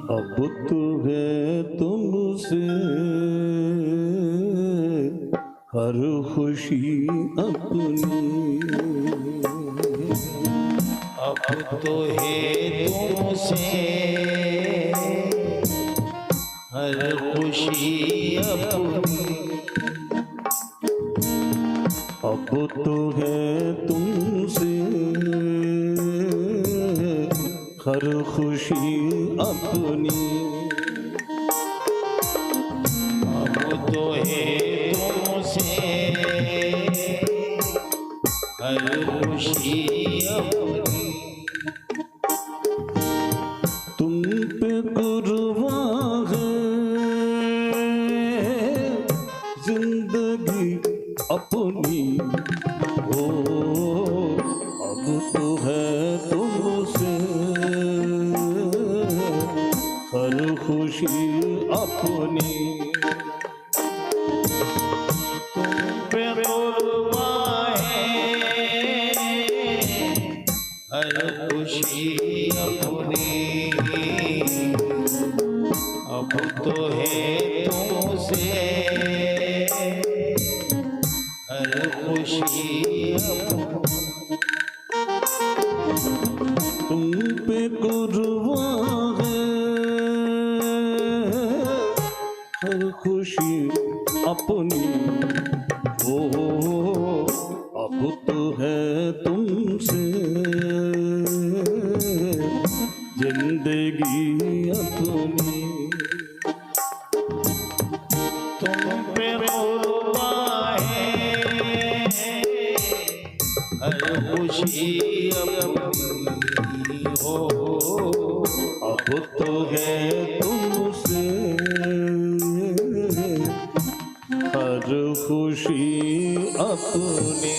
अब तो है तुमसे हर खुशी अपनी, अब तो है तुमसे हर खुशी अपनी, अब तो है तुमसे हर खुशी अपनी, अब तो है तुमसे हर खुशी अपनी। तुम पे कुर्बान है जिंदगी अपनी, हो अब तो है तुमसे हर खुशी अपनी। तुम पे कुर्बान है हर खुशी अपनी, अब तो है तुमसे हर खुशी अपनी। तुम पे कुर्बान है हर खुशी अपनी, हो अब तो है तुमसे जिंदगी अपनी। तुम पे कुर्बान है हर खुशी अपनी, हो अब तो है तुमसे हर खुशी अपनी।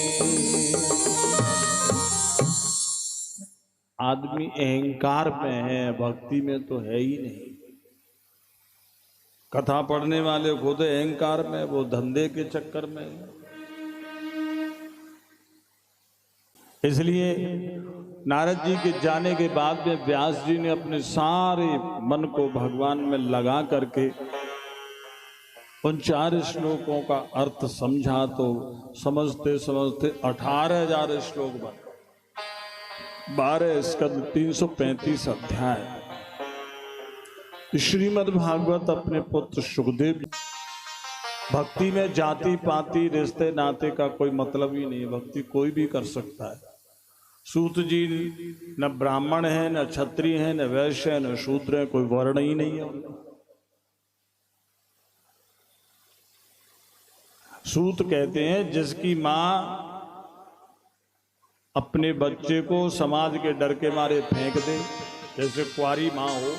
आदमी अहंकार में है, भक्ति में तो है ही नहीं। कथा पढ़ने वाले खुद अहंकार में, वो धंधे के चक्कर में। इसलिए नारद जी के जाने के बाद में व्यास जी ने अपने सारे मन को भगवान में लगा करके उन 4 श्लोकों का अर्थ समझा, तो समझते समझते 18,000 श्लोक बने, 12 स्कंद, 335 अध्याय। श्रीमद् भागवत अपने पुत्र सुखदेव, भक्ति में जाति पाति रिश्ते नाते का कोई मतलब ही नहीं, भक्ति कोई भी कर सकता है। सूत जी न ब्राह्मण है, न क्षत्रिय है, न वैश्य है, न शूद्र है, कोई वर्ण ही नहीं है। सूत कहते हैं जिसकी मां अपने बच्चे को समाज के डर के मारे फेंक दे, जैसे कुंवारी मां हो,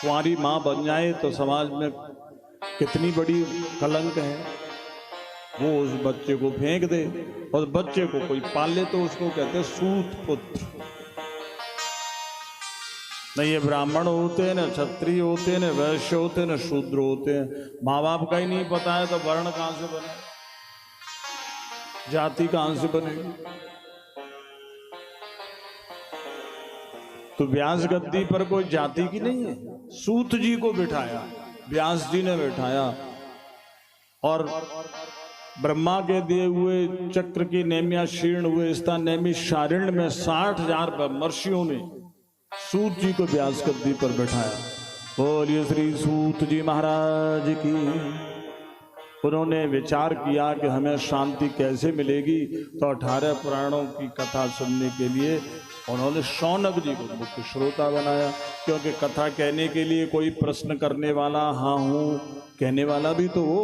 कुंवारी मां बन जाए तो समाज में कितनी बड़ी कलंक है, वो उस बच्चे को फेंक दे, और बच्चे को कोई पाल ले तो उसको कहते हैं सूत पुत्र। न ये ब्राह्मण होते हैं, न क्षत्रिय होते हैं, न वैश्य होते हैं, न शूद्र होते हैं। माँ बाप का ही नहीं पता है तो वर्ण कहां से बने, जाति कहां से बनेगी। तो व्यास गद्दी पर कोई जाति की नहीं है, सूत जी को बिठाया, व्यास जी ने बिठाया, और ब्रह्मा के दिए हुए चक्र की नेमिया शीर्ण हुए स्था नेमी शारिण्य में 60,000 महर्षियों ने सूत जी को व्यास गद्दी पर बैठाया। बोलिए श्री सूत जी महाराज की। उन्होंने विचार किया कि हमें शांति कैसे मिलेगी, तो 18 पुराणों की कथा सुनने के लिए उन्होंने शौनक जी को मुख्य श्रोता बनाया, क्योंकि कथा कहने के लिए कोई प्रश्न करने वाला, हाँ हूं कहने वाला भी तो हो।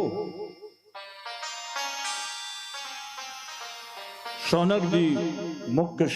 शौनक जी मुख्य